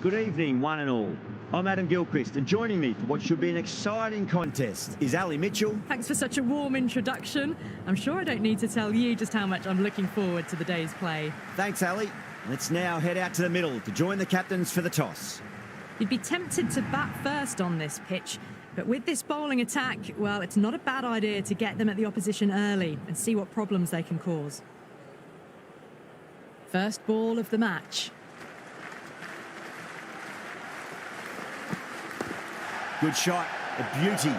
Good evening, one and all. I'm Adam Gilchrist, and joining me for what should be an exciting contest is Ali Mitchell. Thanks for such a warm introduction. I'm sure I don't need to tell you just how much I'm looking forward to the day's play. Thanks, Ali. Let's now head out to the middle to join the captains for the toss. You'd be tempted to bat first on this pitch, but with this bowling attack, well, it's not a bad idea to get them at the opposition early and see what problems they can cause. First ball of the match. Good shot, a beauty.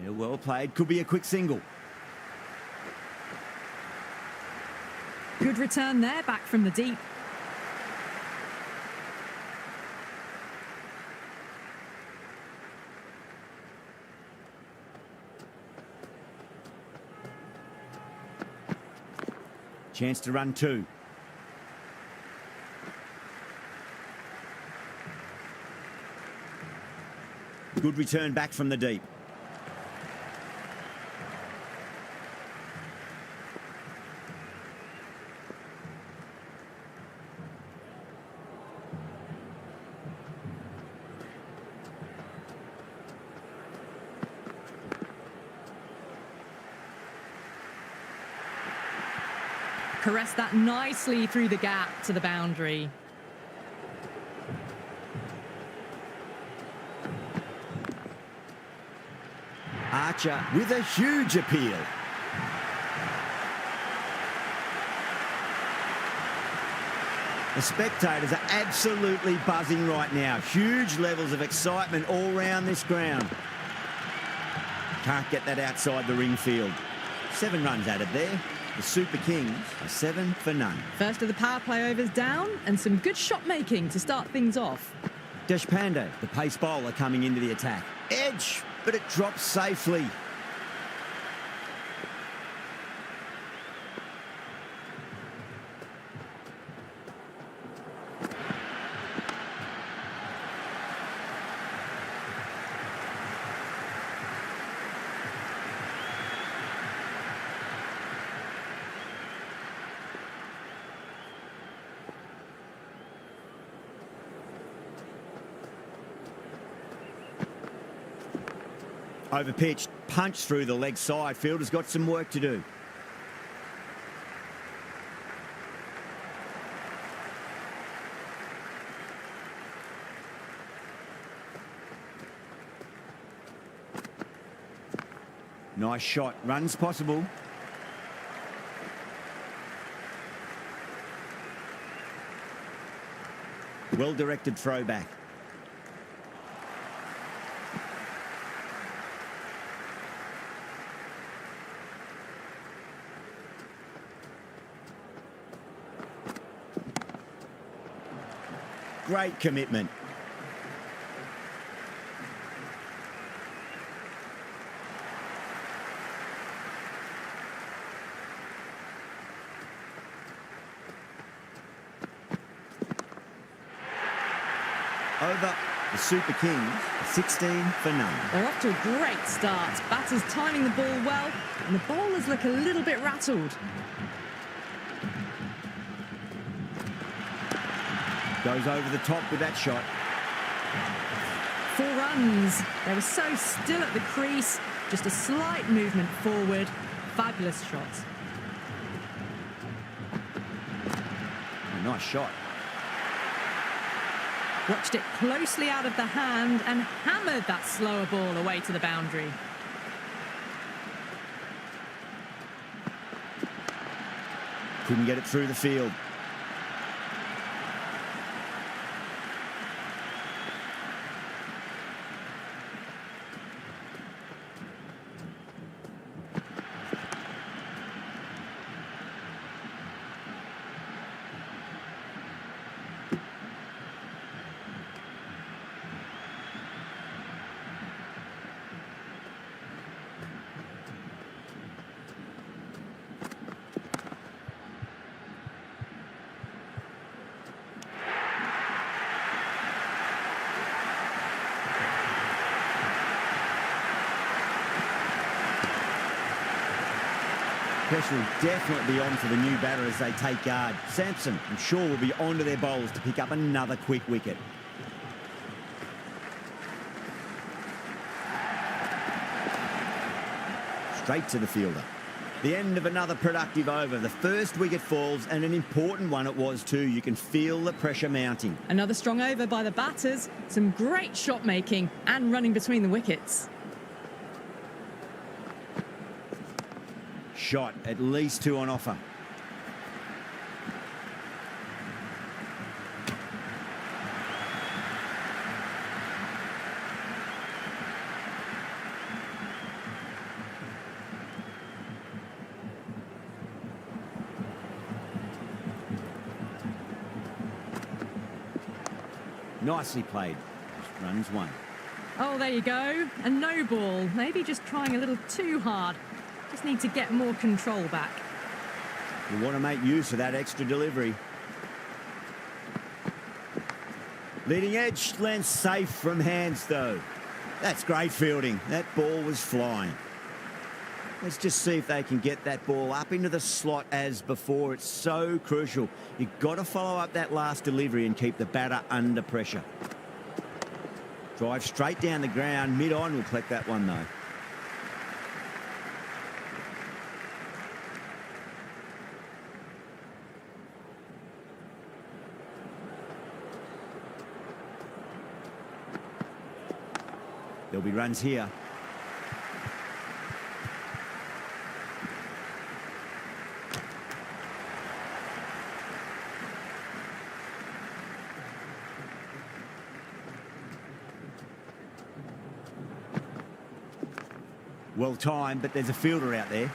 Yeah, well played, could be a quick single. Good return there, back from the deep. Chance to run two. Good return back from the deep. Caressed that nicely through the gap to the boundary. Archer with a huge appeal. The spectators are absolutely buzzing right now. Huge levels of excitement all round this ground. Can't get that outside the ring field. 7 runs added there. The Super Kings are 7 for none. First of the power play overs down, and some good shot making to start things off. Deshpande, the pace bowler, coming into the attack. Edge, but it drops safely. Overpitched, punch through the leg side. Fielder's got some work to do. Nice shot, runs possible. Well-directed throwback. Great commitment. Over. The Super Kings, 16 for none. They're off to a great start. Batters timing the ball well, and the bowlers look a little bit rattled. Goes over the top with that shot. 4 runs. They were so still at the crease. Just a slight movement forward. Fabulous shot. A nice shot. Watched it closely out of the hand and hammered that slower ball away to the boundary. Couldn't get it through the field. pressure will definitely be on for the new batter as they take guard. Sampson, I'm sure, will be onto their bowls to pick up another quick wicket. Straight to the fielder. The end of another productive over. The first wicket falls, and an important one it was too. You can feel the pressure mounting. Another strong over by the batters. Some great shot making and running between the wickets. Shot, at least 2 on offer. Nicely played. Just runs 1. Oh, there you go. A no ball. Maybe just trying a little too hard. Just need to get more control back. You want to make use of that extra delivery. Leading edge lands safe from hands, though. That's great fielding. That ball was flying. Let's just see if they can get that ball up into the slot as before. It's so crucial. You've got to follow up that last delivery and keep the batter under pressure. Drive straight down the ground. Mid-on will collect that one, though. There'll be runs here. Well timed, but there's a fielder out there.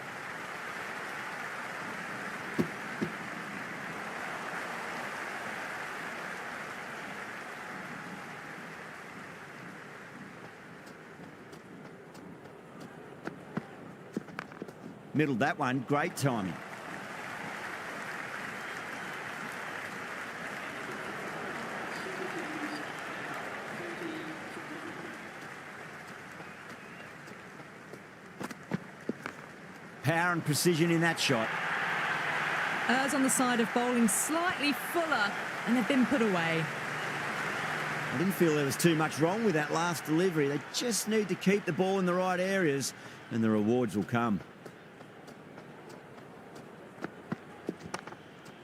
Middled that one, great timing. Power and precision in that shot. Errs on the side of bowling slightly fuller, and they've been put away. I didn't feel there was too much wrong with that last delivery. They just need to keep the ball in the right areas, and the rewards will come.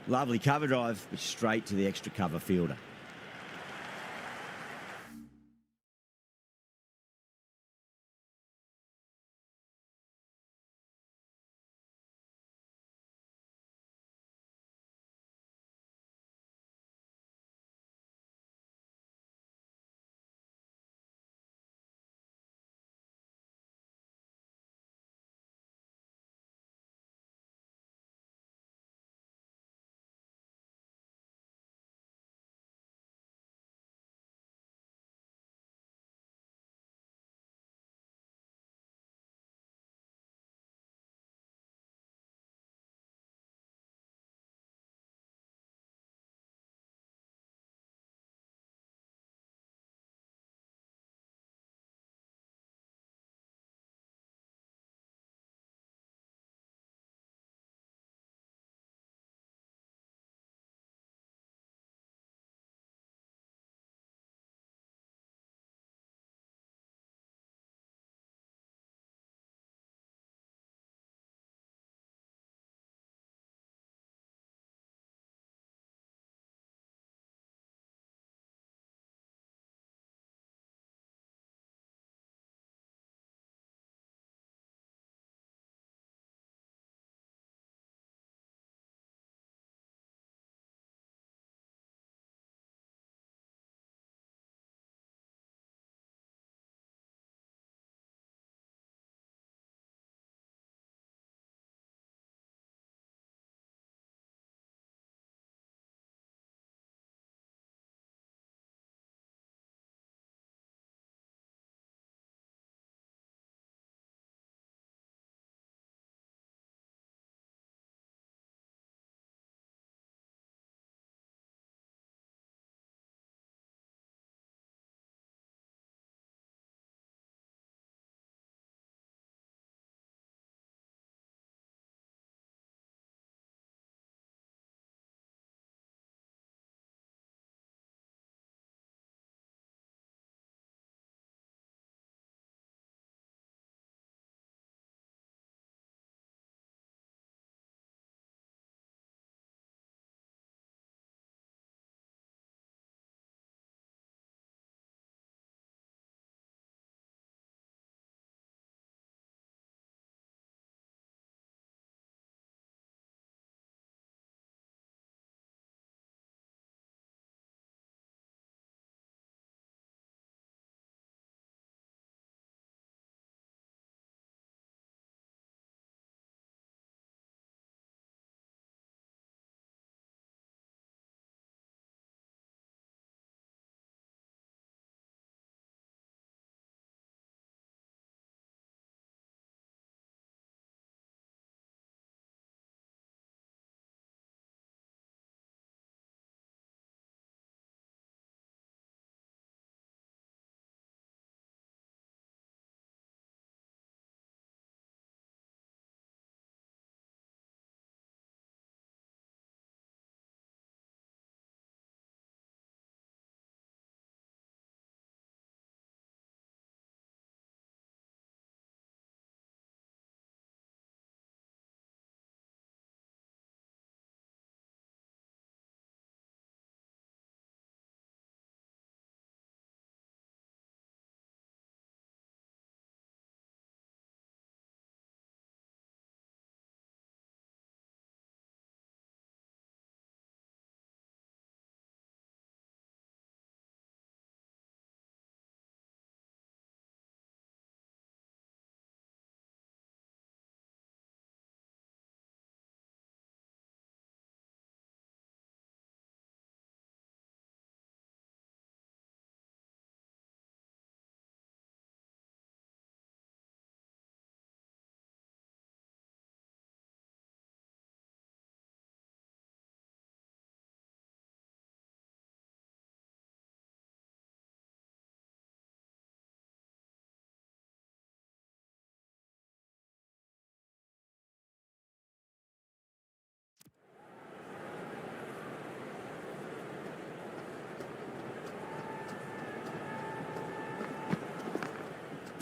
Lovely cover drive, but straight to the extra cover fielder.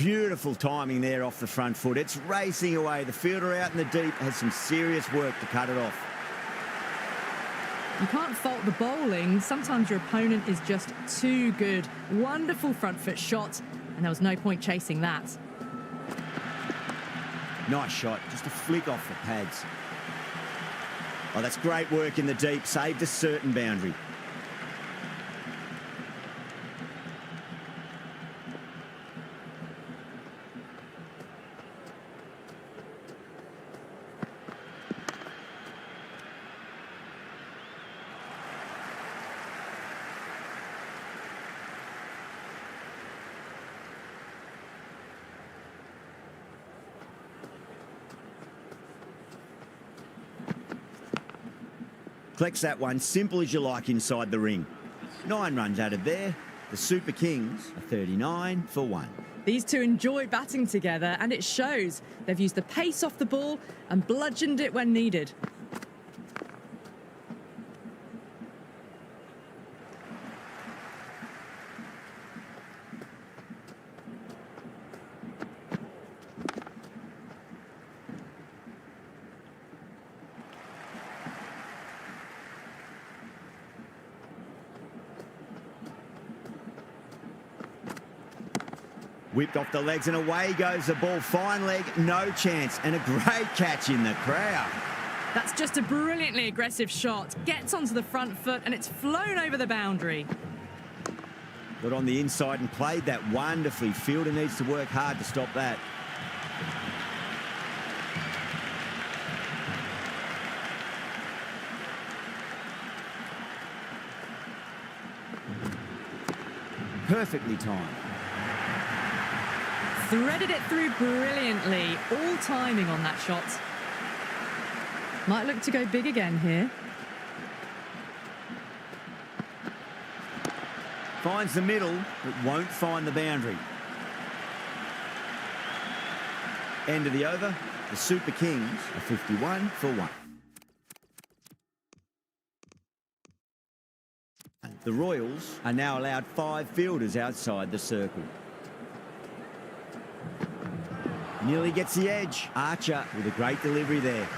Beautiful timing there off the front foot. It's racing away. The fielder out in the deep has some serious work to cut it off. You can't fault the bowling. Sometimes your opponent is just too good. Wonderful front foot shot, and there was no point chasing that. Nice shot, just a flick off the pads. Oh, that's great work in the deep. Saved a certain boundary. Collects that one, simple as you like inside the ring. 9 runs added there. The Super Kings are 39 for 1. These two enjoy batting together, and it shows. They've used the pace off the ball and bludgeoned it when needed. Whipped off the legs and away goes the ball. Fine leg, no chance. And a great catch in the crowd. That's just a brilliantly aggressive shot. Gets onto the front foot and it's flown over the boundary. Got on the inside and played that wonderfully. Fielder needs to work hard to stop that. Perfectly timed. Threaded it through brilliantly. All timing on that shot. Might look to go big again here. Finds the middle, but won't find the boundary. End of the over. The Super Kings are 51 for 1. The Royals are now allowed 5 fielders outside the circle. Nearly gets the edge. Archer with a great delivery there.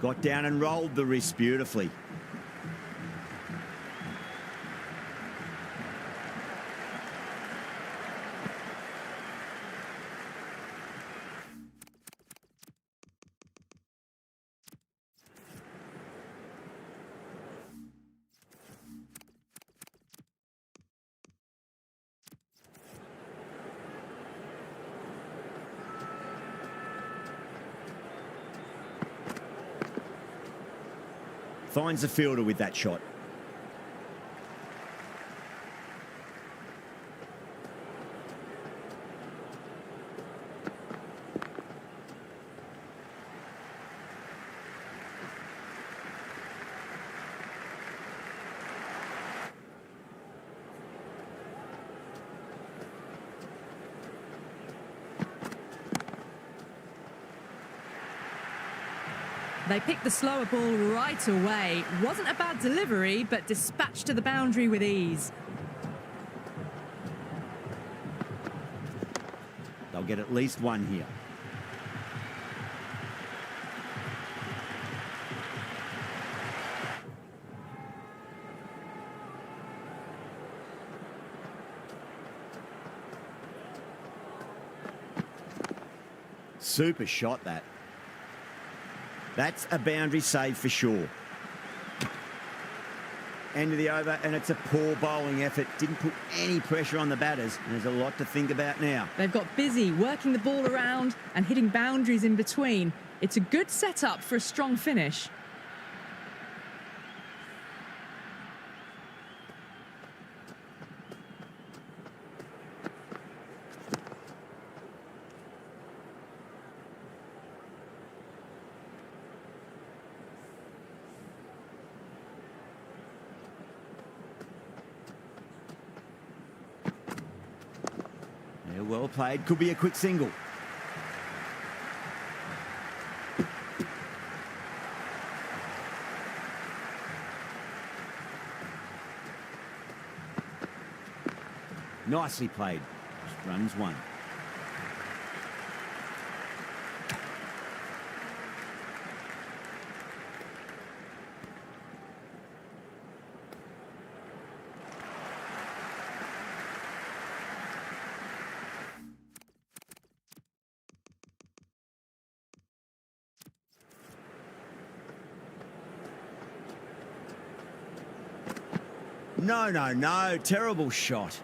Got down and rolled the wrist beautifully. Finds the fielder with that shot. They picked the slower ball right away. Wasn't a bad delivery, but dispatched to the boundary with ease. They'll get at least one here. Super shot that. That's a boundary save for sure. End of the over, and it's a poor bowling effort. Didn't put any pressure on the batters, and there's a lot to think about now. They've got busy working the ball around and hitting boundaries in between. It's a good setup for a strong finish. well played. Could be a quick single. Nicely played. Just runs one. No, no, no. Terrible shot.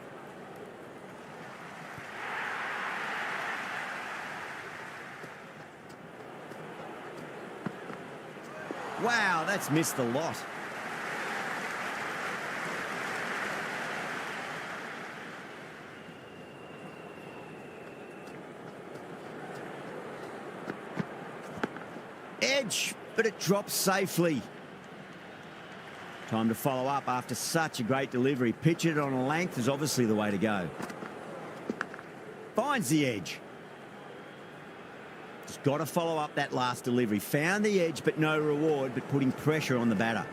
Wow, that's missed the lot. Edge, but it drops safely. Time to follow up after such a great delivery. Pitch it on a length is obviously the way to go. Finds the edge. Just got to follow up that last delivery. Found the edge, but no reward, but putting pressure on the batter.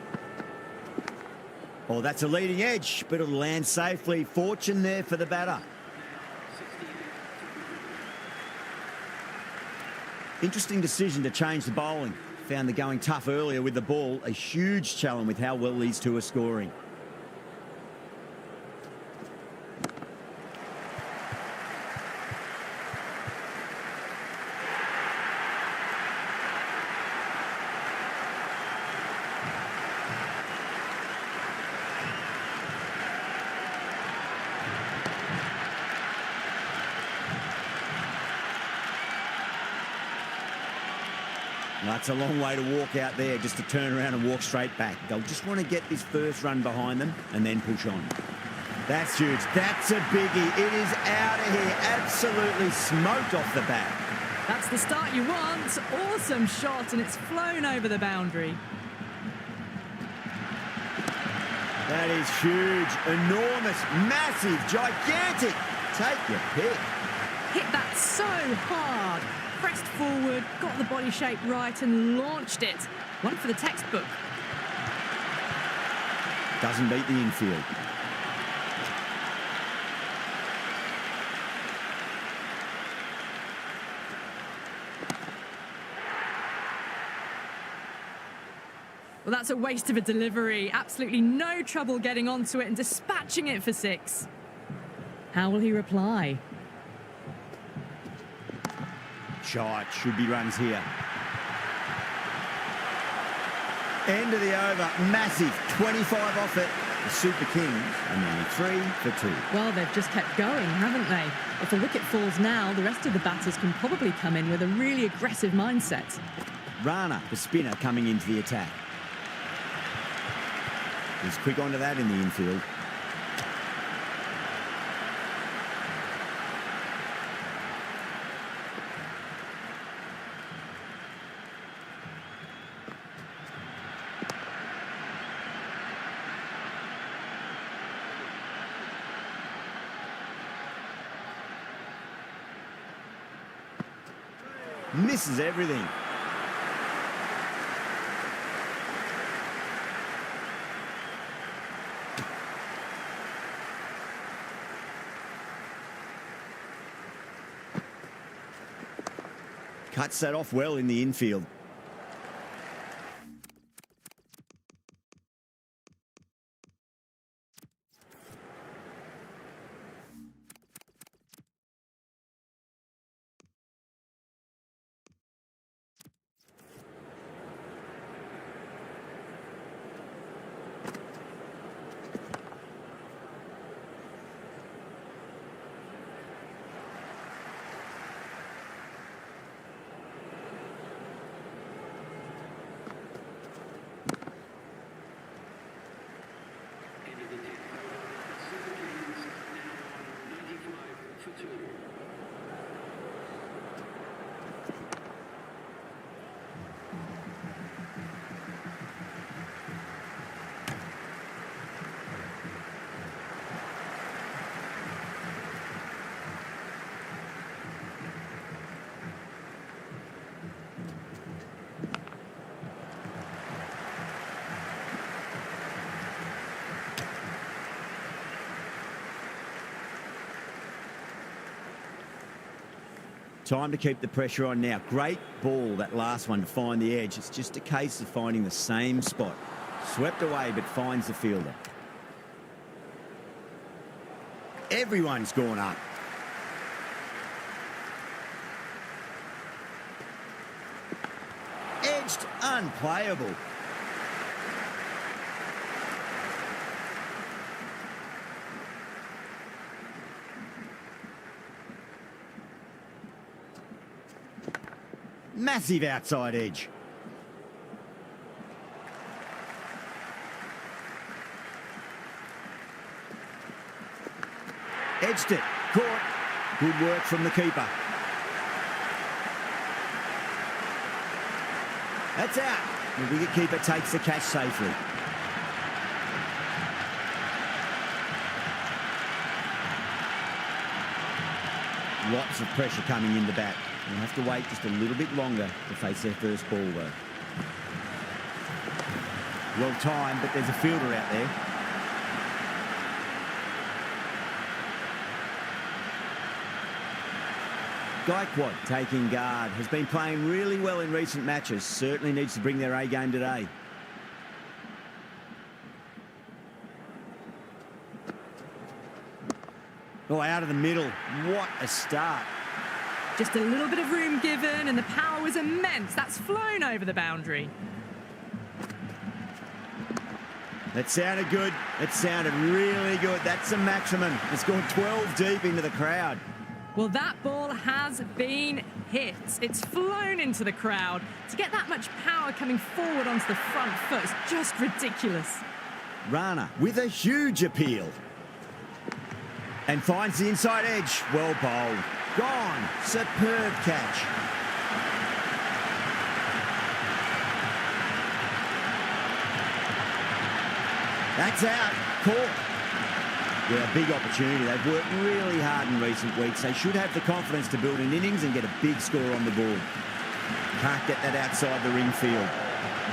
Oh, that's a leading edge, but it'll land safely. Fortune there for the batter. Interesting decision to change the bowling. Found the going tough earlier with the ball. A huge challenge with how well these two are scoring. That's a long way to walk out there, just to turn around and walk straight back. They'll just want to get this first run behind them and then push on. That's huge. That's a biggie. It is out of here. Absolutely smoked off the bat. That's the start you want. Awesome shot, and it's flown over the boundary. That is huge, enormous, massive, gigantic. Take your pick. Hit that so hard. Pressed forward, got the body shape right and launched it. One for the textbook. Doesn't beat the infield. Well, that's a waste of a delivery. Absolutely no trouble getting onto it and dispatching it for 6. How will he reply? Shot, should be runs here. End of the over, massive, 25 off it. The Super Kings and only 3 for 2. Well, they've just kept going, haven't they? If a wicket falls now, the rest of the batters can probably come in with a really aggressive mindset. Rana, the spinner, coming into the attack. He's quick onto that in the infield. Misses everything. Cuts that off well in the infield. Time to keep the pressure on now. Great ball, that last one, to find the edge. It's just a case of finding the same spot. Swept away, but finds the fielder. Everyone's gone up. Edged, unplayable. Massive outside edge. Edged it. Caught. Good work from the keeper. That's out. The wicketkeeper takes the catch safely. Lots of pressure coming in the bat. They'll have to wait just a little bit longer to face their first ball, though. Well timed, but there's a fielder out there. Gaikwad taking guard. Has been playing really well in recent matches. Certainly needs to bring their A game today. Oh, out of the middle. What a start. Just a little bit of room given and the power was immense. That's flown over the boundary. That sounded good. It sounded really good. That's the maximum. It's gone 12 deep into the crowd. Well, that ball has been hit. It's flown into the crowd. To get that much power coming forward onto the front foot is just ridiculous. Rana with a huge appeal. And finds the inside edge. Well bowled. Gone. Superb catch. That's out. Caught. Yeah, big opportunity. They've worked really hard in recent weeks. They should have the confidence to build an innings and get a big score on the board. Can't get that outside the ring field.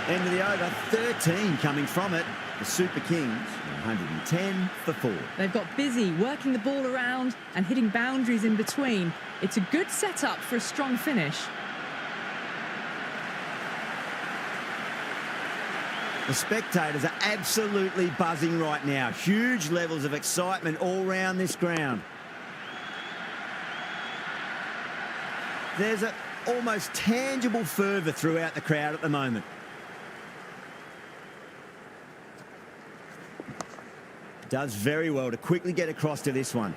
End of the over, 13 coming from it. The Super Kings, 110 for 4. They've got busy working the ball around and hitting boundaries in between. It's a good setup for a strong finish. The spectators are absolutely buzzing right now. Huge levels of excitement all round this ground. There's an almost tangible fervour throughout the crowd at the moment. Does very well to quickly get across to this one.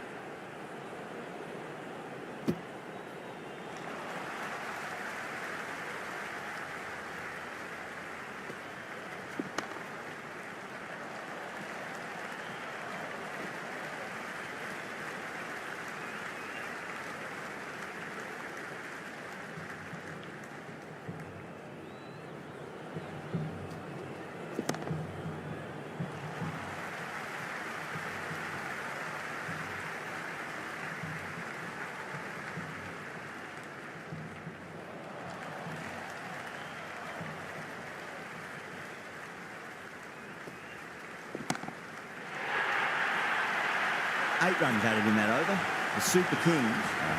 Eight runs added in that over. The Super Kings are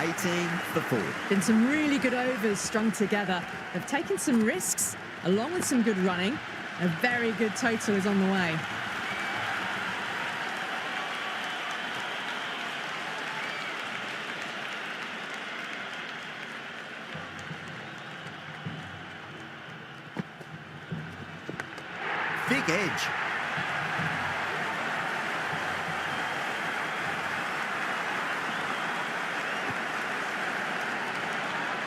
118 for 4. Been some really good overs strung together. They've taken some risks, along with some good running. A very good total is on the way. Thick edge.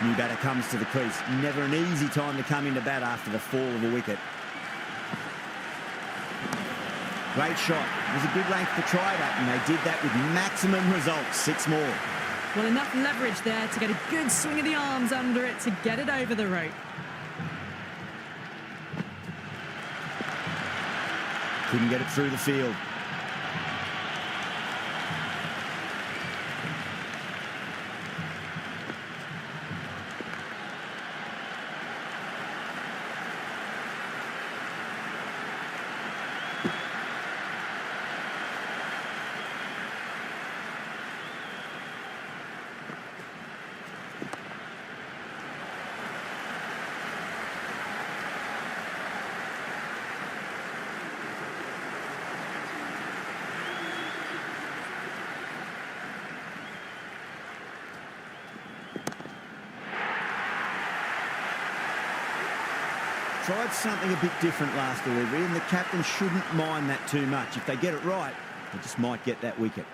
New batter comes to the crease. Never an easy time to come into bat after the fall of a wicket. Great shot. It was a good length to try that, and they did that with maximum results. 6 more. Well, enough leverage there to get a good swing of the arms under it to get it over the rope. Couldn't get it through the field. Tried something a bit different last delivery, and the captain shouldn't mind that too much. If they get it right, they just might get that wicket.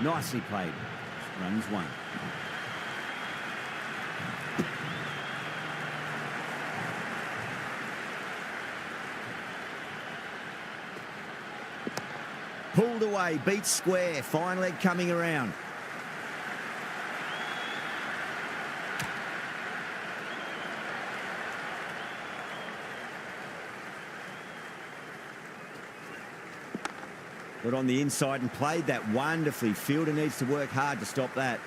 Nicely played. Runs one. Pulled away, beats square, fine leg coming around. Got on the inside and played that wonderfully. Fielder needs to work hard to stop that.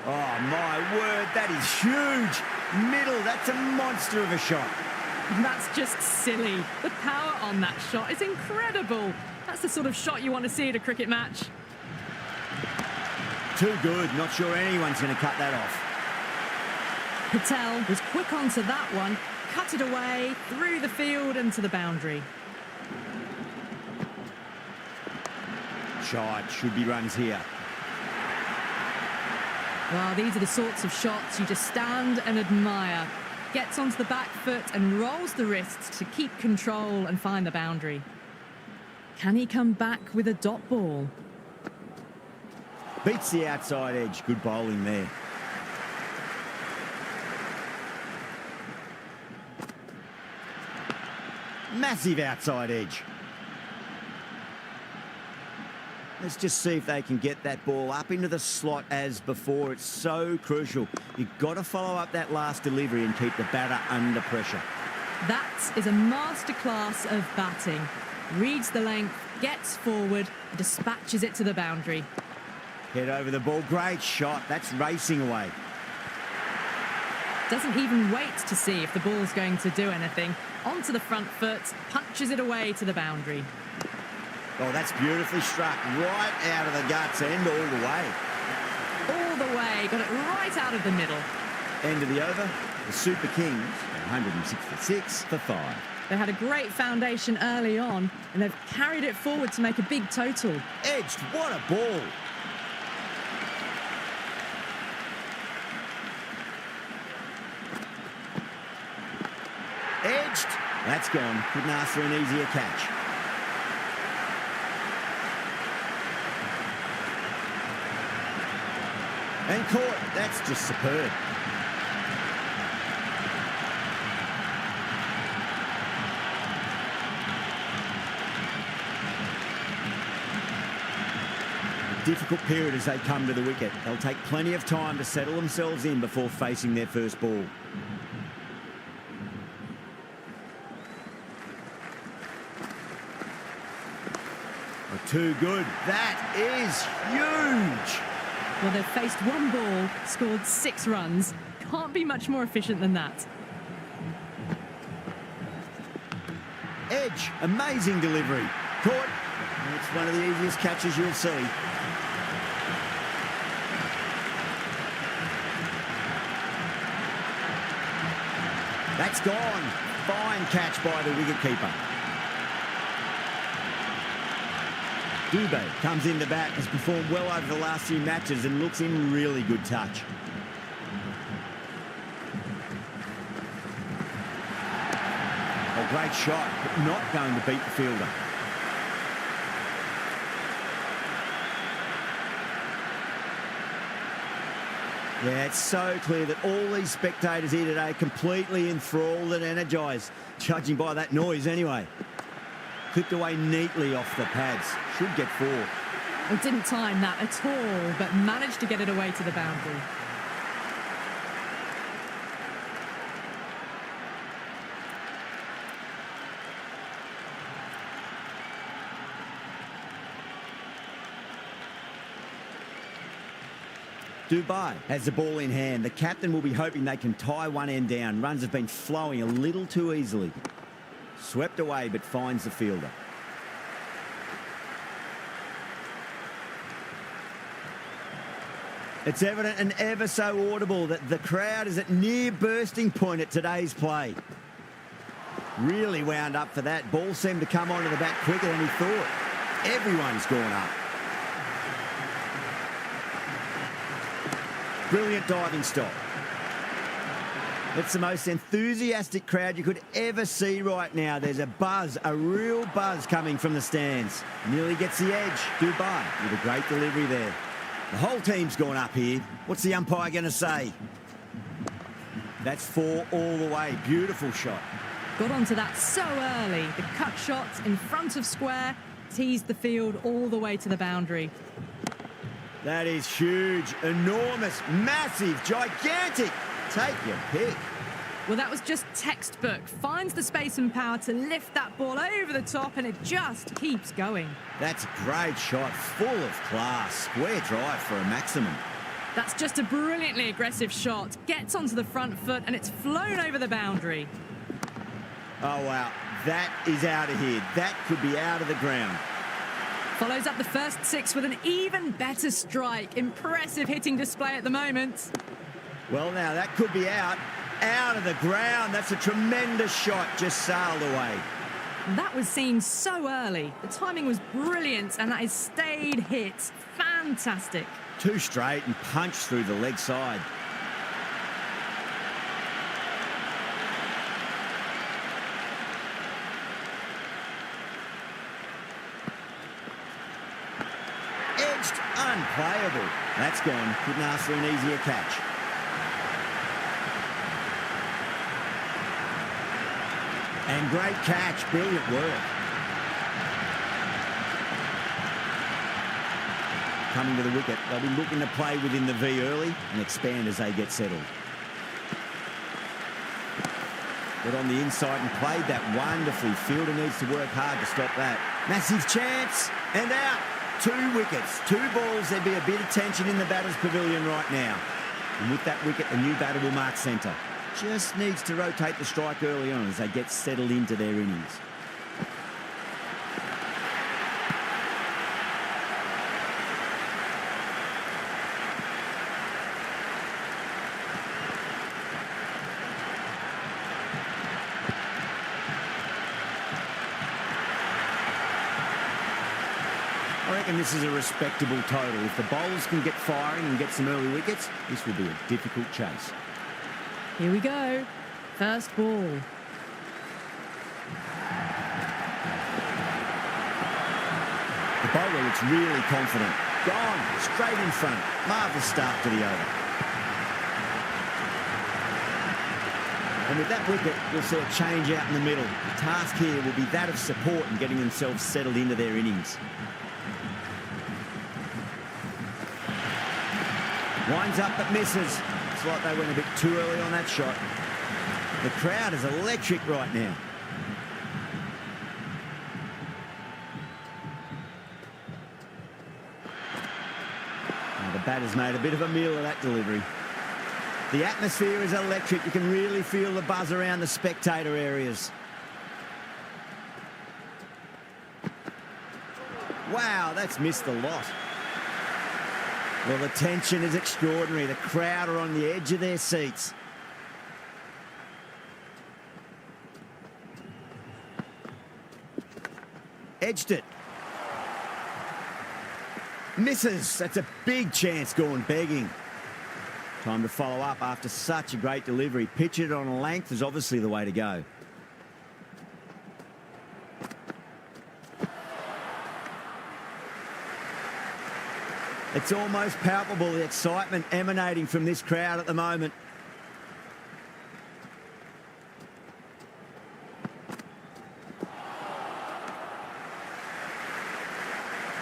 Oh, my word, that is huge. Middle, that's a monster of a shot. That's just silly. The power on that shot is incredible. That's the sort of shot you want to see at a cricket match. Too good. Not sure anyone's going to cut that off. Patel was quick onto that one, cut it away, through the field and to the boundary. Shot, should be runs here. Well, these are the sorts of shots you just stand and admire. Gets onto the back foot and rolls the wrists to keep control and find the boundary. Can he come back with a dot ball? Beats the outside edge. Good bowling there. Massive outside edge. Let's just see if they can get that ball up into the slot as before. It's so crucial. You've got to follow up that last delivery and keep the batter under pressure. That is a masterclass of batting. Reads the length, gets forward, and dispatches it to the boundary. Head over the ball. Great shot. That's racing away. Doesn't even wait to see if the ball's going to do anything. Onto the front foot, punches it away to the boundary. Oh, that's beautifully struck. Right out of the guts end all the way. All the way. Got it right out of the middle. End of the over. The Super Kings, 166 for 5. They had a great foundation early on, and they've carried it forward to make a big total. Edged. What a ball. Edged. That's gone. Couldn't ask for an easier catch. And caught. That's just superb. A difficult period as they come to the wicket. They'll take plenty of time to settle themselves in before facing their first ball. Too good. That is huge. Well, they've faced one ball, scored 6 runs. Can't be much more efficient than that. Edge. Amazing delivery. Caught. It's one of the easiest catches you'll see. That's gone. Fine catch by the wicketkeeper. Dubé comes in the bat, has performed well over the last few matches and looks in really good touch. A great shot, but not going to beat the fielder. Yeah, it's so clear that all these spectators here today are completely enthralled and energised, judging by that noise anyway. Clipped away neatly off the pads. Should get 4. Well, didn't time that at all, but managed to get it away to the boundary. Dubai has the ball in hand. The captain will be hoping they can tie one end down. Runs have been flowing a little too easily. Swept away, but finds the fielder. It's evident and ever so audible that the crowd is at near bursting point at today's play. Really wound up for that. Ball seemed to come onto the bat quicker than he thought. Everyone's gone up. Brilliant diving stop. It's the most enthusiastic crowd you could ever see right now. There's a buzz, a real buzz coming from the stands. Nearly gets the edge. Dubai with a great delivery there. The whole team's gone up here. What's the umpire going to say? That's 4 all the way. Beautiful shot. Got onto that so early. The cut shot in front of square teased the field all the way to the boundary. That is huge, enormous, massive, gigantic. Take your pick. Well, that was just textbook. Finds the space and power to lift that ball over the top, and it just keeps going. That's a great shot, full of class. Square drive for a maximum. That's just a brilliantly aggressive shot. Gets onto the front foot, and it's flown over the boundary. Oh, wow. That is out of here. That could be out of the ground. Follows up the first 6 with an even better strike. Impressive hitting display at the moment. Well, now, that could be out of the ground. That's a tremendous shot, just sailed away. That was seen so early. The timing was brilliant, and that is stayed hit. Fantastic. 2 straight and punched through the leg side. Edged, unplayable. That's gone. Couldn't ask for an easier catch. And great catch, brilliant work. Coming to the wicket, they'll be looking to play within the V early and expand as they get settled. Got on the inside and played that wonderfully. Fielder needs to work hard to stop that. Massive chance, and out. 2 wickets, 2 balls. There'd be a bit of tension in the batter's pavilion right now. And with that wicket, the new batter will mark centre. Just needs to rotate the strike early on as they get settled into their innings. I reckon this is a respectable total. If the bowlers can get firing and get some early wickets, this will be a difficult chase. Here we go. First ball. The bowler looks really confident. Gone, straight in front. Marvellous start to the over. And with that wicket, we'll see a change out in the middle. The task here will be that of support and getting themselves settled into their innings. Winds up but misses. It's like they went a bit too early on that shot. The crowd is electric right now. Now the batter's made a bit of a meal of that delivery. The atmosphere is electric. You can really feel the buzz around the spectator areas. Wow, that's missed a lot. Well, the tension is extraordinary. The crowd are on the edge of their seats. Edged it. Misses. That's a big chance gone begging. Time to follow up after such a great delivery. Pitch it on a length is obviously the way to go. It's almost palpable, the excitement emanating from this crowd at the moment.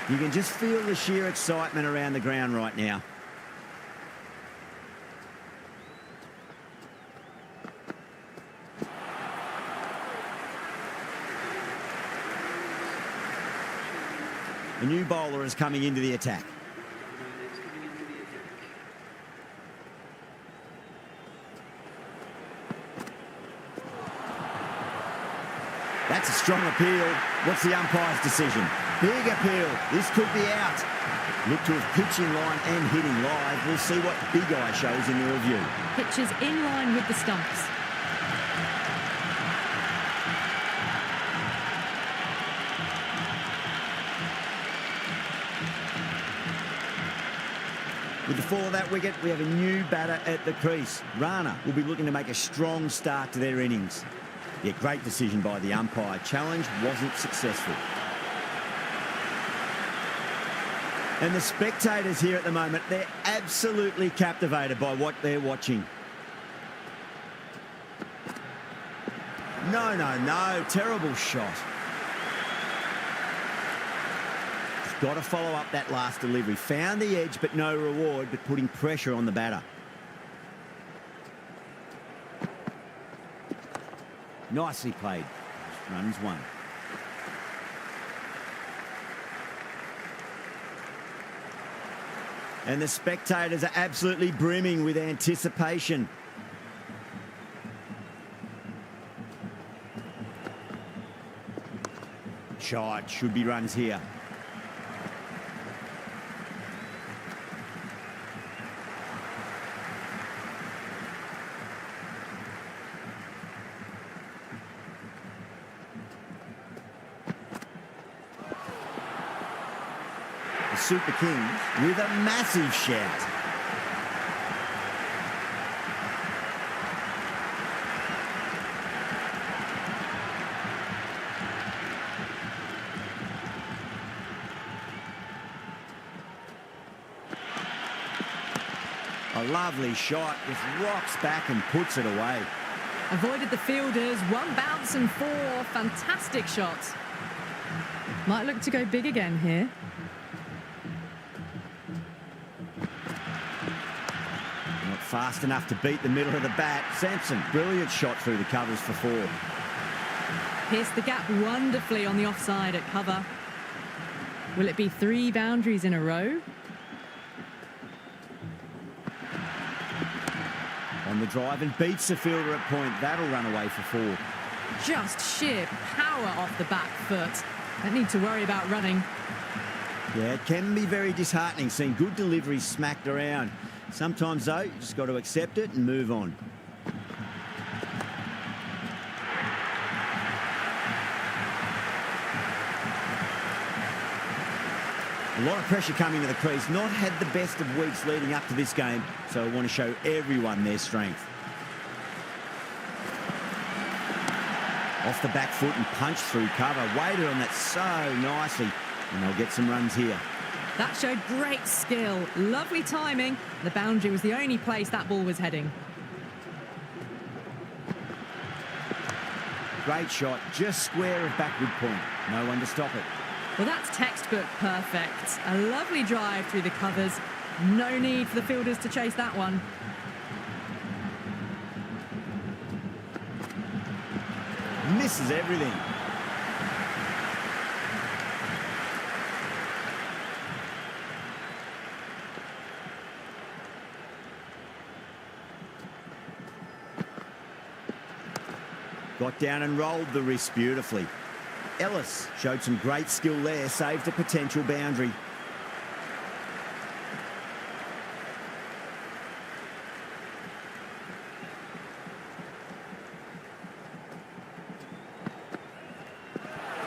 You can just feel the sheer excitement around the ground right now. A new bowler is coming into the attack. That's a strong appeal. What's the umpire's decision? Big appeal. This could be out. Look to have pitch in line and hitting live. We'll see what Big Eye shows in the review. Pitch is in line with the stumps. With the fall of that wicket, we have a new batter at the crease. Rana will be looking to make a strong start to their innings. Yeah, great decision by the umpire. Challenge wasn't successful. And the spectators here at the moment, they're absolutely captivated by what they're watching. No. Terrible shot. Got to follow up that last delivery. Found the edge, but no reward, but putting pressure on the batter. Nicely played. Runs one. And the spectators are absolutely brimming with anticipation. Shot. Should be runs here. Super Kings with a massive shout. A lovely shot, just rocks back and puts it away. Avoided the fielders, one bounce and four. Fantastic shots. Might look to go big again here. Fast enough to beat the middle of the bat. Sampson, brilliant shot through the covers for four. Pierced the gap wonderfully on the offside at cover. Will it be 3 boundaries in a row? On the drive and beats the fielder at point. That'll run away for four. Just sheer power off the back foot. Don't need to worry about running. Yeah, it can be very disheartening seeing good deliveries smacked around. Sometimes, though, you just got to accept it and move on. A lot of pressure coming to the crease. Not had the best of weeks leading up to this game, so I want to show everyone their strength. Off the back foot and punched through cover. Waited on that so nicely, and they'll get some runs here. That showed great skill, lovely timing. The boundary was the only place that ball was heading. Great shot, just square of backward point. No one to stop it. Well, that's textbook perfect. A lovely drive through the covers. No need for the fielders to chase that one. Misses everything. Got down and rolled the wrist beautifully. Ellis showed some great skill there, saved a potential boundary.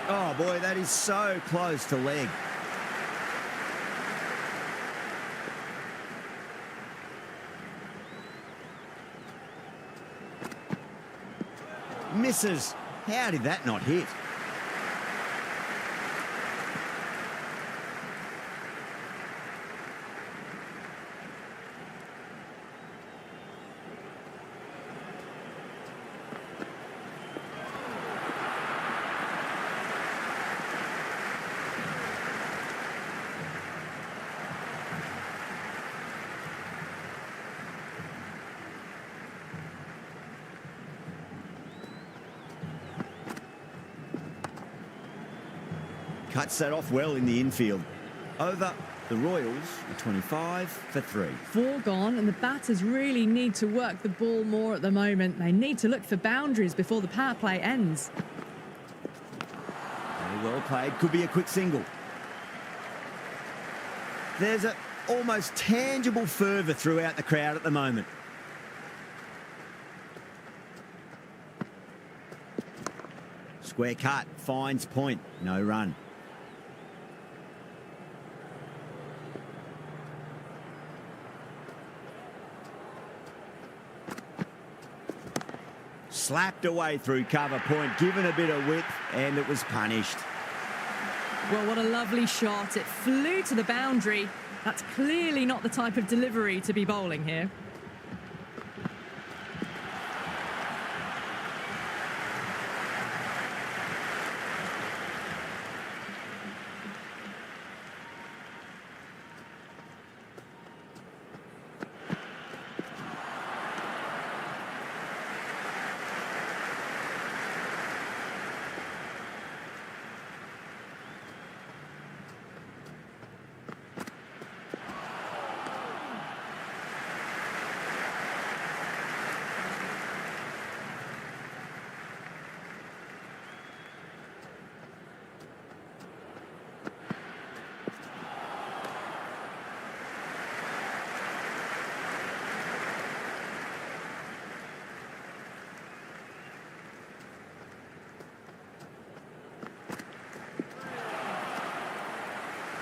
Oh boy, that is so close to leg. Misses. How did that not hit? Cuts that off well in the infield. Over the Royals, 25 for 3. 4 gone, and the batters really need to work the ball more at the moment. They need to look for boundaries before the power play ends. well played. Could be a quick single. There's an almost tangible fervour throughout the crowd at the moment. Square cut, finds point, no run. Slapped away through cover point, given a bit of width, and it was punished. Well, what a lovely shot. It flew to the boundary. That's clearly not the type of delivery to be bowling here.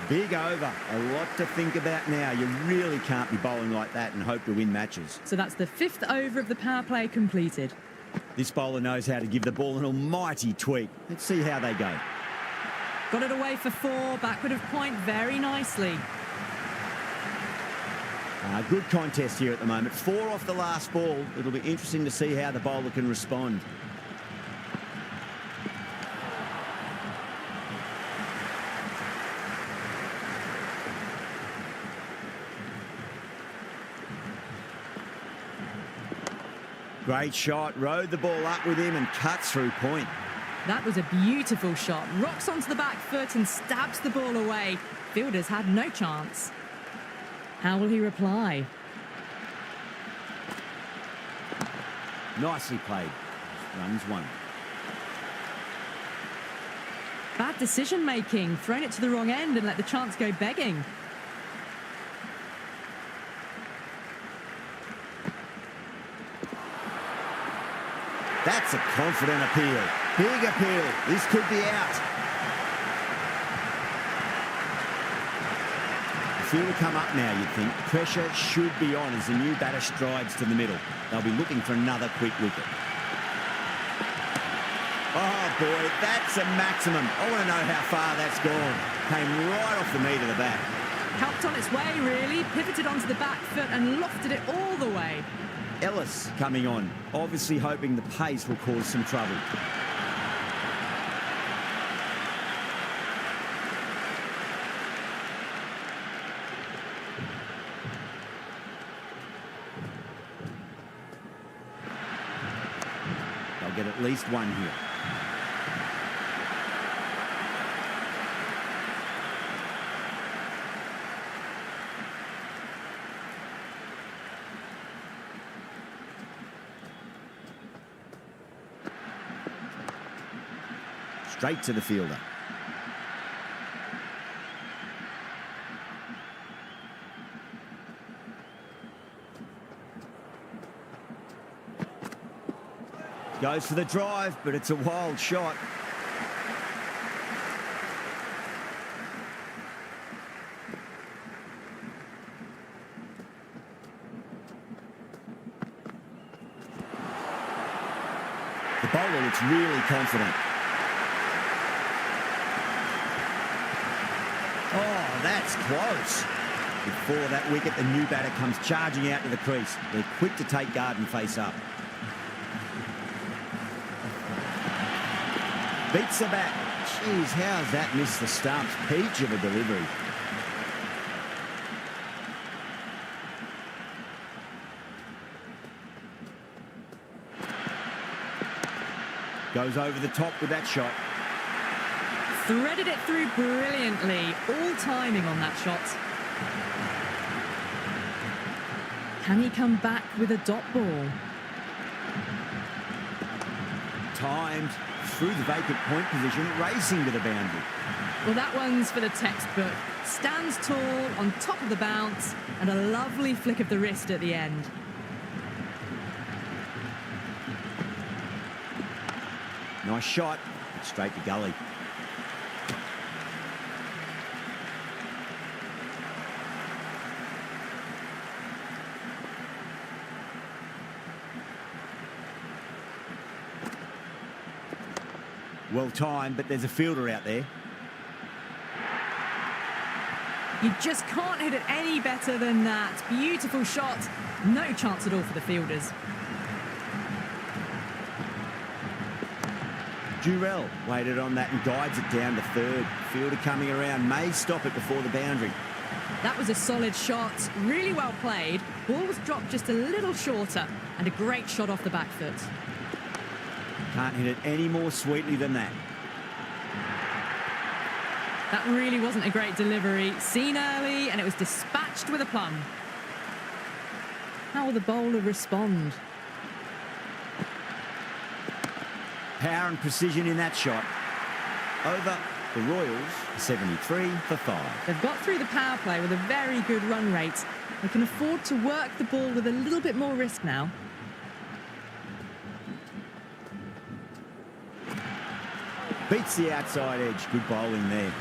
Big over, a lot to think about now. You really can't be bowling like that and hope to win matches. So that's the 5th over of the power play completed. This bowler knows how to give the ball an almighty tweak. Let's see how they go. Got it away for 4, backward of point very nicely. Good contest here at the moment. 4 off the last ball. It'll be interesting to see how the bowler can respond. Great shot, rode the ball up with him and cuts through point. That was a beautiful shot. Rocks onto the back foot and stabs the ball away. Fielders had no chance. How will he reply? Nicely played. Runs 1. Bad decision making. Thrown it to the wrong end and let the chance go begging. That's a confident appeal. Big appeal. This could be out. The field will come up now, you'd think. Pressure should be on as the new batter strides to the middle. They'll be looking for another quick wicket. Oh, boy, that's a maximum. I want to know how far that's gone. Came right off the meat of the bat. Helped on its way, really. Pivoted onto the back foot and lofted it all the way. Ellis coming on, obviously hoping the pace will cause some trouble. They'll get at least 1 here. Straight to the fielder. Goes for the drive, but it's a wild shot. The bowler looks really confident. Oh, that's close. Before that wicket, the new batter comes charging out to the crease. They're quick to take guard and face up. Beats the bat. Jeez, how's that missed the stumps? Peach of a delivery. Goes over the top with that shot. Threaded it through brilliantly. All timing on that shot. Can he come back with a dot ball? timed through the vacant point position, racing to the boundary. Well, that one's for the textbook. Stands tall, on top of the bounce, and a lovely flick of the wrist at the end. Nice shot, straight to gully. Well timed, but there's a fielder out there. You just can't hit it any better than that. Beautiful shot. No chance at all for the fielders. Durrell waited on that and guides it down to third. Fielder coming around, may stop it before the boundary. That was a solid shot, really well played. Ball was dropped just a little shorter, and a great shot off the back foot. Can't hit it any more sweetly than that. That really wasn't a great delivery. Seen early, and it was dispatched with a plum. How will the bowler respond? Power and precision in that shot. Over the Royals, 73 for 5. They've got through the power play with a very good run rate. They can afford to work the ball with a little bit more risk now. Beats the outside edge. Good bowling there.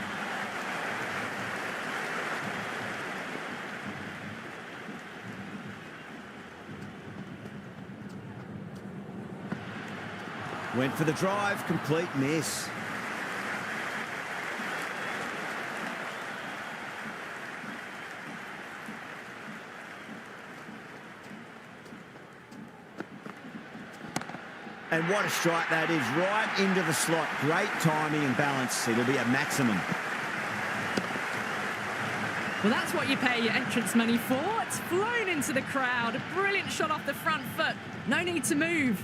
Went for the drive, complete miss. And what a strike that is, right into the slot. Great timing and balance. It'll be a maximum. Well, that's what you pay your entrance money for. It's flown into the crowd. A brilliant shot off the front foot. No need to move.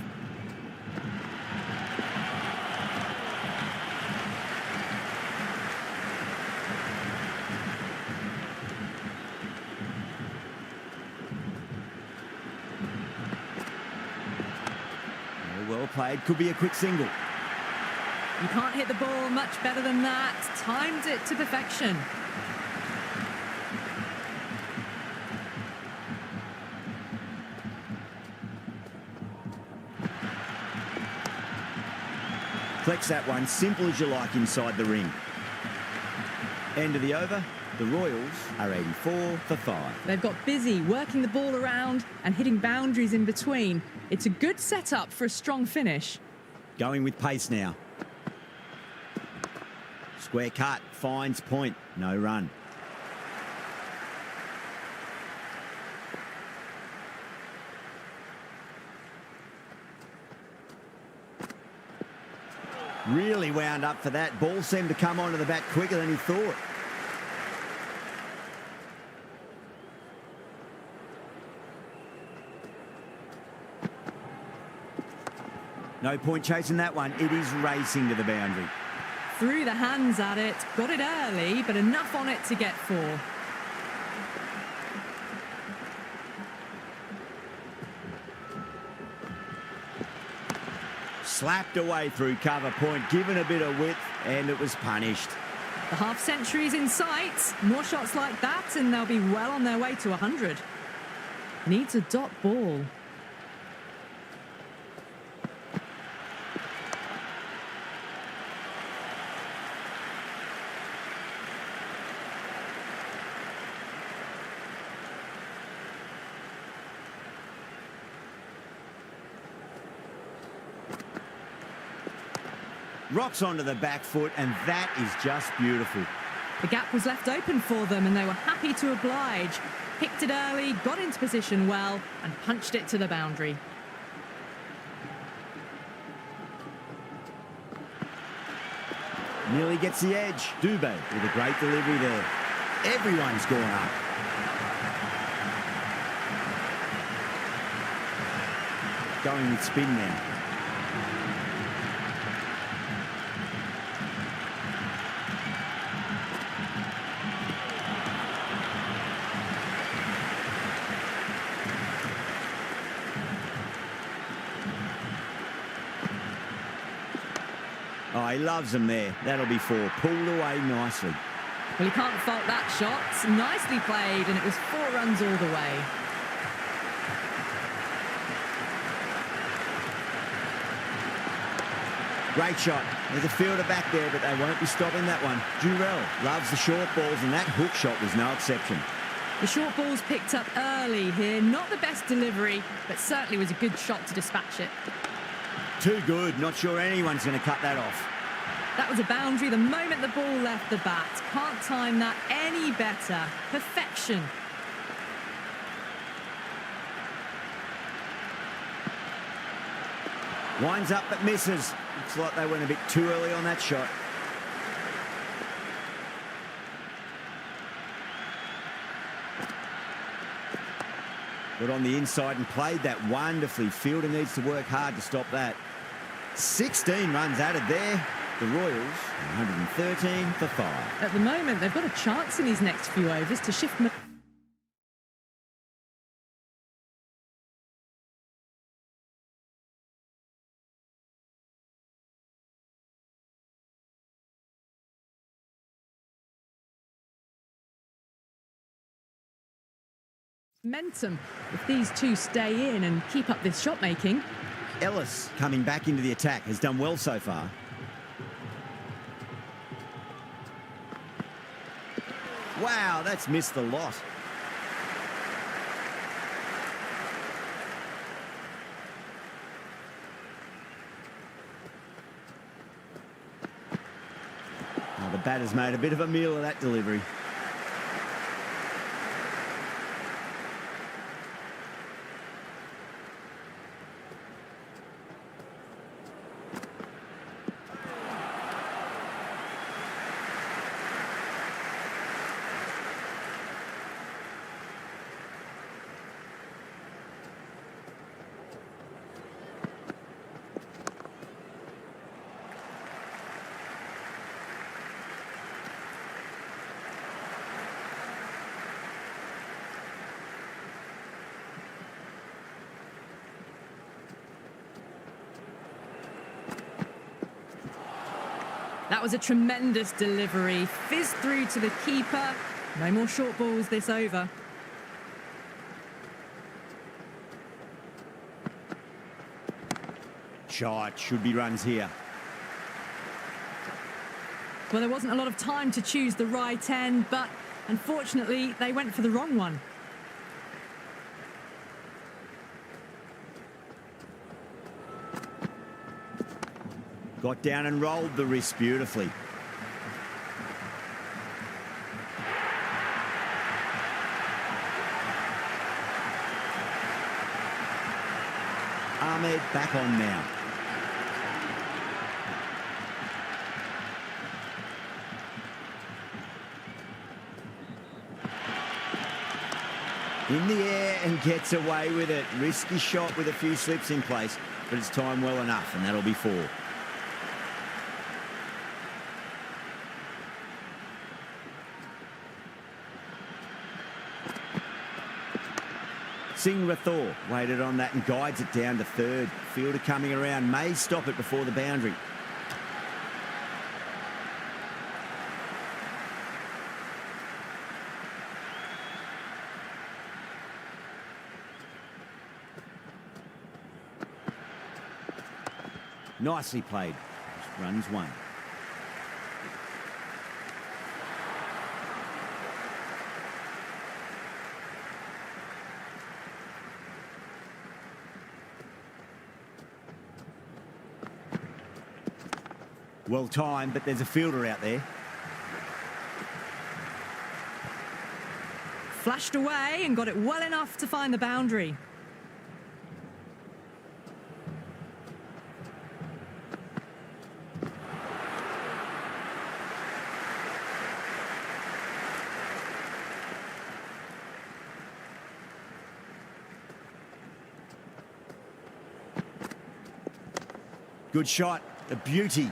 Well played, could be a quick single. You can't hit the ball much better than that. Timed it to perfection. Flex that one, simple as you like inside the ring. End of the over, the Royals are 84 for 5. They've got busy working the ball around and hitting boundaries in between. It's a good setup for a strong finish. Going with pace now. Square cut, finds point, no run. Really wound up for that. Ball seemed to come onto the bat quicker than he thought. No point chasing that one. It is racing to the boundary. Threw the hands at it, got it early, but enough on it to get 4. Slapped away through cover point, given a bit of width, and it was punished. The half century's in sight. More shots like that, and they'll be well on their way to 100. Needs a dot ball. Rocks onto the back foot, and that is just beautiful. The gap was left open for them, and they were happy to oblige. Picked it early, got into position well, and punched it to the boundary. Nearly gets the edge. Dubé with a great delivery there. Everyone's gone up. Going with spin now. Oh, he loves them there. That'll be 4. Pulled away nicely. Well, you can't fault that shot. Nicely played, and it was 4 runs all the way. Great shot. There's a fielder back there, but they won't be stopping that one. Durrell loves the short balls, and that hook shot was no exception. The short ball's picked up early here. Not the best delivery, but certainly was a good shot to dispatch it. Too good. Not sure anyone's going to cut that off. That was a boundary the moment the ball left the bat. Can't time that any better. Perfection. Winds up but misses. Looks like they went a bit too early on that shot. Got on the inside and played that wonderfully. Fielder needs to work hard to stop that. 16 runs added there. The Royals, 113 for 5. At the moment, they've got a chance in these next few overs to shift momentum if these two stay in and keep up this shot making. Ellis coming back into the attack has done well so far. Wow, that's missed the lot. Oh, the batter's made a bit of a meal of that delivery. That was a tremendous delivery. Fizzed through to the keeper. No more short balls this over. Shot, should be runs here. Well, there wasn't a lot of time to choose the right end, but unfortunately, they went for the wrong one. Got down and rolled the wrist beautifully. Ahmed back on now. In the air and gets away with it. Risky shot with a few slips in place, but it's timed well enough, and that'll be 4. Singh Rathore waited on that and guides it down to third. Fielder coming around, may stop it before the boundary. Nicely played. Runs 1. Well timed, but there's a fielder out there. Flashed away and got it well enough to find the boundary. Good shot, a beauty.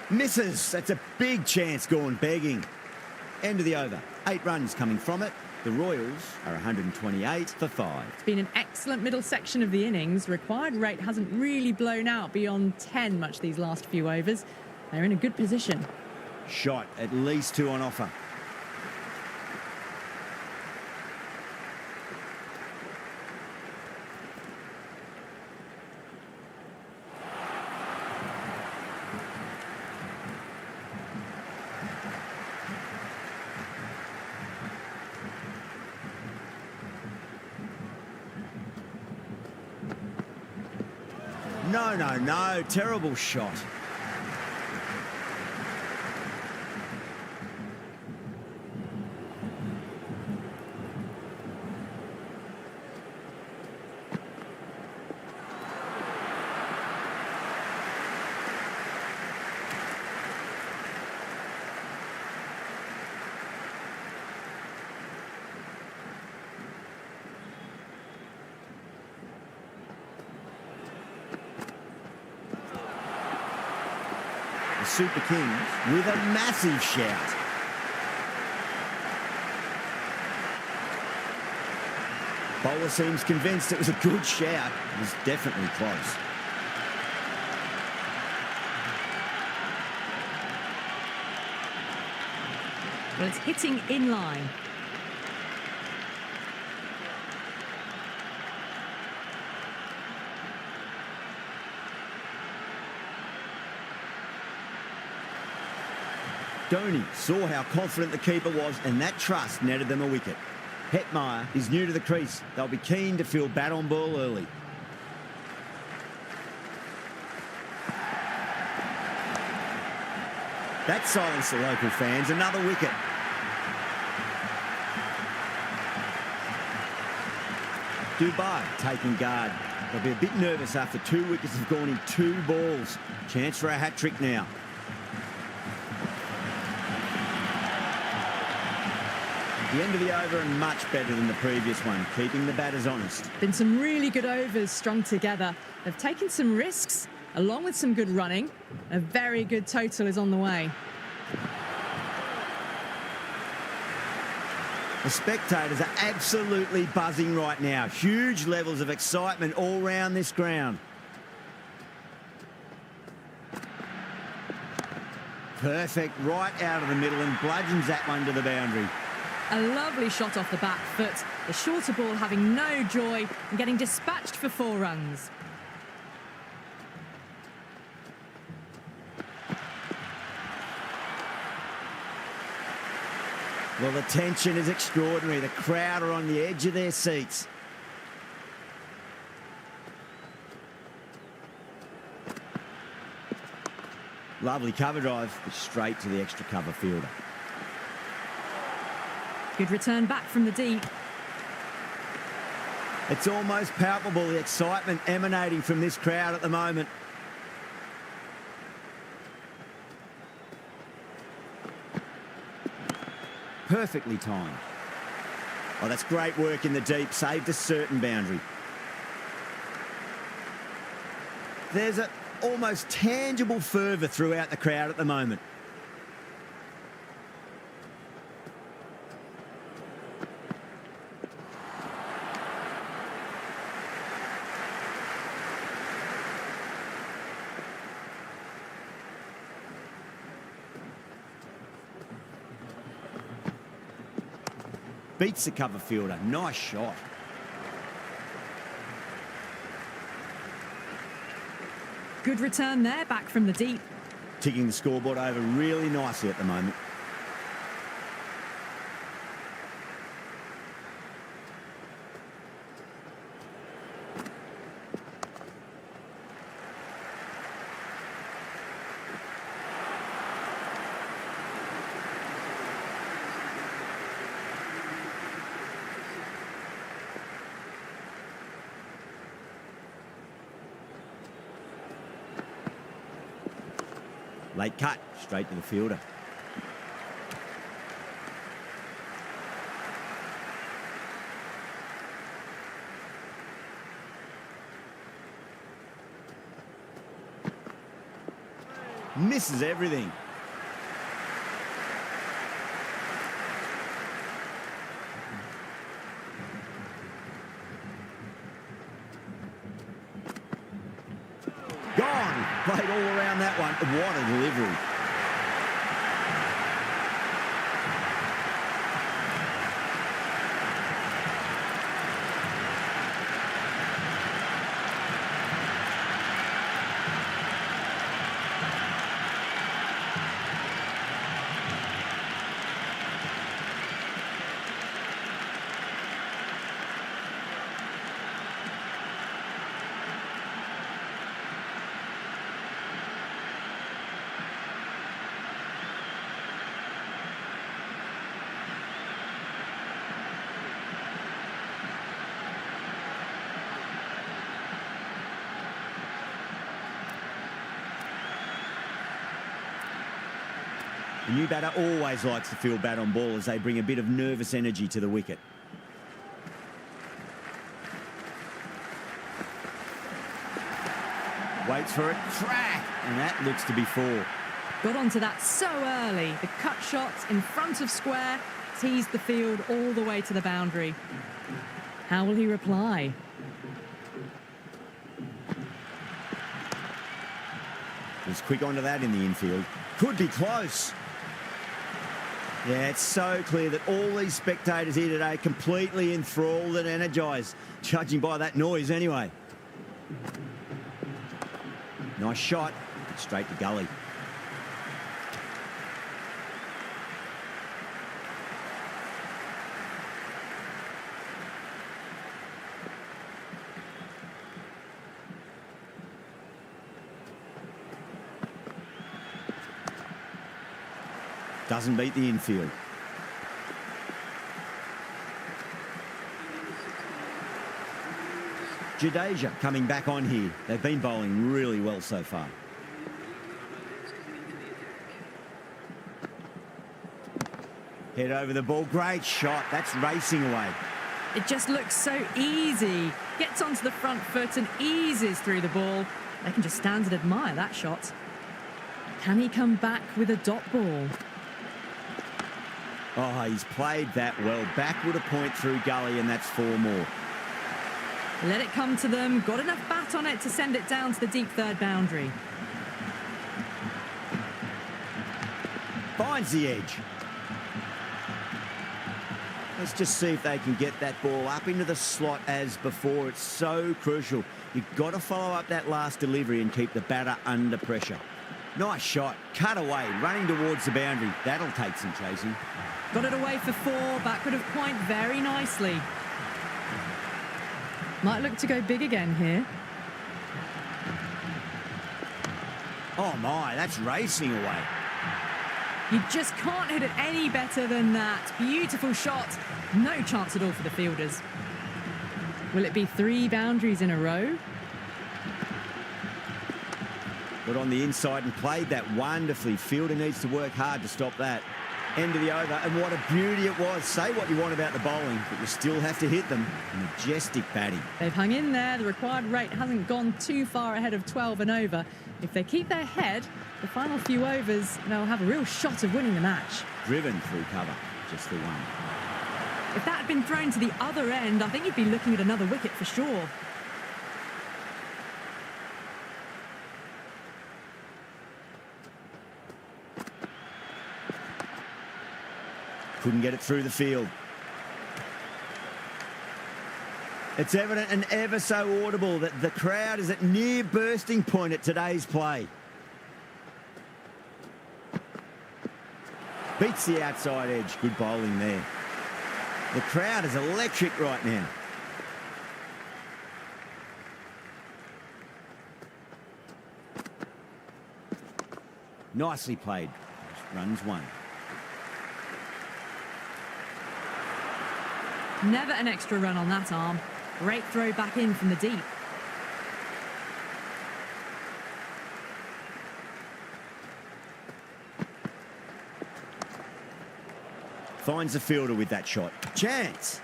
Misses. That's a big chance gone begging. End of the over. 8 runs coming from it. The Royals are 128 for 5. It's been an excellent middle section of the innings. Required rate hasn't really blown out beyond 10 much these last few overs. They're in a good position. Shot, at least 2 on offer. No, terrible shot. The Super Kings with a massive shout. Bowler seems convinced it was a good shout. It was definitely close. Well, it's hitting in line. Dhoni saw how confident the keeper was, and that trust netted them a wicket. Hetmeyer is new to the crease. They'll be keen to field bat on ball early. That silenced the local fans. Another wicket. Dubai taking guard. They'll be a bit nervous after 2 wickets have gone in 2 balls. Chance for a hat-trick now. The end of the over and much better than the previous one, keeping the batters honest. Been some really good overs strung together. They've taken some risks, along with some good running. A very good total is on the way. The spectators are absolutely buzzing right now. Huge levels of excitement all round this ground. Perfect, right out of the middle, and bludgeons that one to the boundary. A lovely shot off the back foot. The shorter ball having no joy and getting dispatched for 4 runs. Well, the tension is extraordinary. The crowd are on the edge of their seats. Lovely cover drive, but straight to the extra cover fielder. Good return back from the deep. It's almost palpable, the excitement emanating from this crowd at the moment. Perfectly timed. Oh, that's great work in the deep, saved a certain boundary. There's an almost tangible fervour throughout the crowd at the moment. Beats the cover fielder. Nice shot. Good return there, back from the deep. Ticking the scoreboard over really nicely at the moment. Late cut, straight to the fielder. Misses everything. Gone. Played all around that one. What a delivery. The new batter always likes to feel bat on ball as they bring a bit of nervous energy to the wicket. Waits for it, crack, and that looks to be 4. Got onto that so early. The cut shots in front of square teased the field all the way to the boundary. How will he reply? Was quick onto that in the infield. Could be close. Yeah, it's so clear that all these spectators here today completely enthralled and energised, judging by that noise anyway. Nice shot, straight to gully. Doesn't beat the infield. Jadeja coming back on here. They've been bowling really well so far. Head over the ball. Great shot. That's racing away. It just looks so easy. Gets onto the front foot and eases through the ball. They can just stand and admire that shot. Can he come back with a dot ball? Oh, he's played that well. Backward a point through gully, and that's 4 more. Let it come to them. Got enough bat on it to send it down to the deep third boundary. Finds the edge. Let's just see if they can get that ball up into the slot as before. It's so crucial. You've got to follow up that last delivery and keep the batter under pressure. Nice shot. Cut away. Running towards the boundary. That'll take some chasing. Got it away for 4. Backward of point very nicely. Might look to go big again here. Oh my, that's racing away. You just can't hit it any better than that. Beautiful shot. No chance at all for the fielders. Will it be 3 boundaries in a row? Got on the inside and played that wonderfully. Fielder needs to work hard to stop that. End of the over, and what a beauty it was. Say what you want about the bowling, but you still have to hit them. Majestic batting. They've hung in there. The required rate hasn't gone too far ahead of 12 and over. If they keep their head, the final few overs, they'll have a real shot of winning the match. Driven through cover, just the one. If that had been thrown to the other end, I think you'd be looking at another wicket for sure. Couldn't get it through the field. It's evident and ever so audible that the crowd is at near bursting point at today's play. Beats the outside edge. Good bowling there. The crowd is electric right now. Nicely played. Runs 1. Never an extra run on that arm. Great throw back in from the deep. Finds the fielder with that shot. Chance.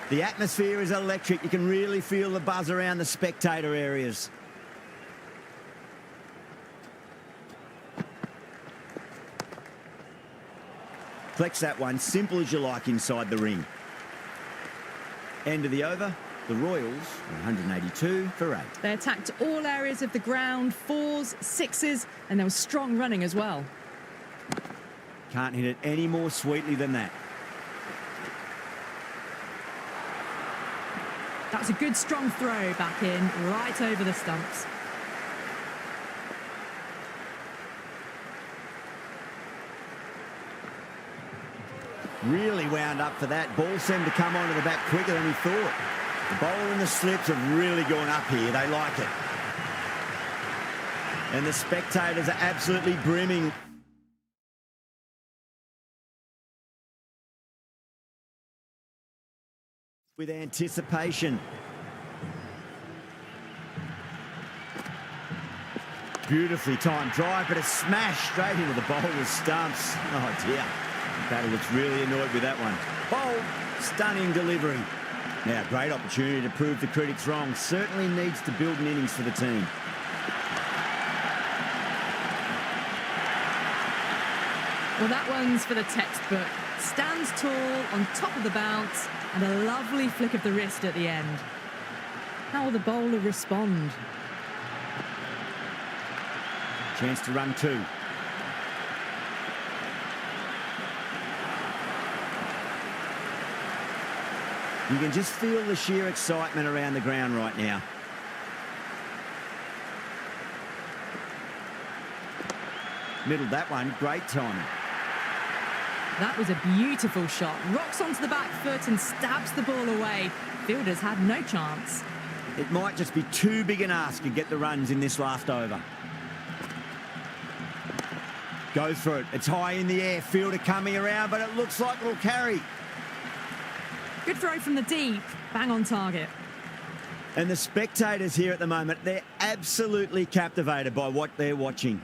The atmosphere is electric. You can really feel the buzz around the spectator areas. Flex that one, simple as you like inside the ring. End of the over, the Royals, 182 for 8. They attacked all areas of the ground, 4s, 6s, and there was strong running as well. Can't hit it any more sweetly than that. That's a good strong throw back in, right over the stumps. Really wound up for that. Ball seemed to come onto the bat quicker than he thought. The bowler and the slips have really gone up here. They like it. And the spectators are absolutely brimming. With anticipation. Beautifully timed drive, but a smash straight into the bowler's stumps. Oh dear. Batter looks really annoyed with that one. Bold, stunning delivery. Now, great opportunity to prove the critics wrong. Certainly needs to build an innings for the team. Well, that one's for the textbook. Stands tall on top of the bounce and a lovely flick of the wrist at the end. How will the bowler respond? Chance to run 2. You can just feel the sheer excitement around the ground right now. Middled that one, great timing. That was a beautiful shot. Rocks onto the back foot and stabs the ball away. Fielders had no chance. It might just be too big an ask to get the runs in this last over. Goes for it. It's high in the air. Fielder coming around, but it looks like it'll carry. Good throw from the deep. Bang on target. And the spectators here at the moment, they're absolutely captivated by what they're watching.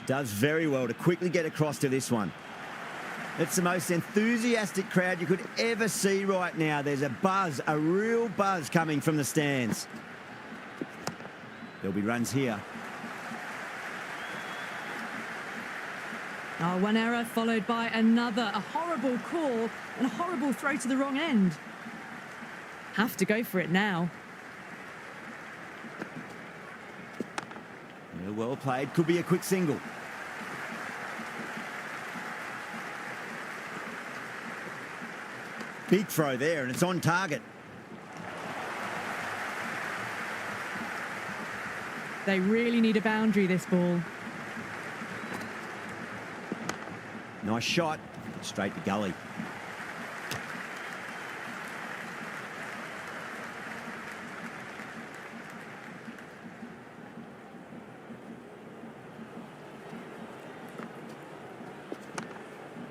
Does very well to quickly get across to this one. It's the most enthusiastic crowd you could ever see right now. There's a buzz, a real buzz coming from the stands. There'll be runs here. Oh, one error followed by another. A horrible call and a horrible throw to the wrong end. Have to go for it now. Yeah, well played. Could be a quick single. Big throw there, and it's on target. They really need a boundary, this ball. Nice shot. Straight to gully.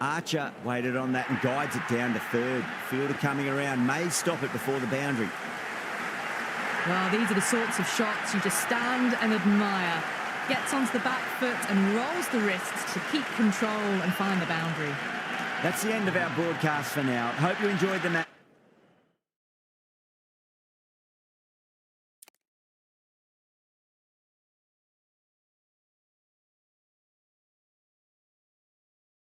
Archer waited on that and guides it down to third. Fielder coming around, may stop it before the boundary. Well, these are the sorts of shots you just stand and admire. Gets onto the back foot and rolls the wrists to keep control and find the boundary. That's the end of our broadcast for now. Hope you enjoyed the match.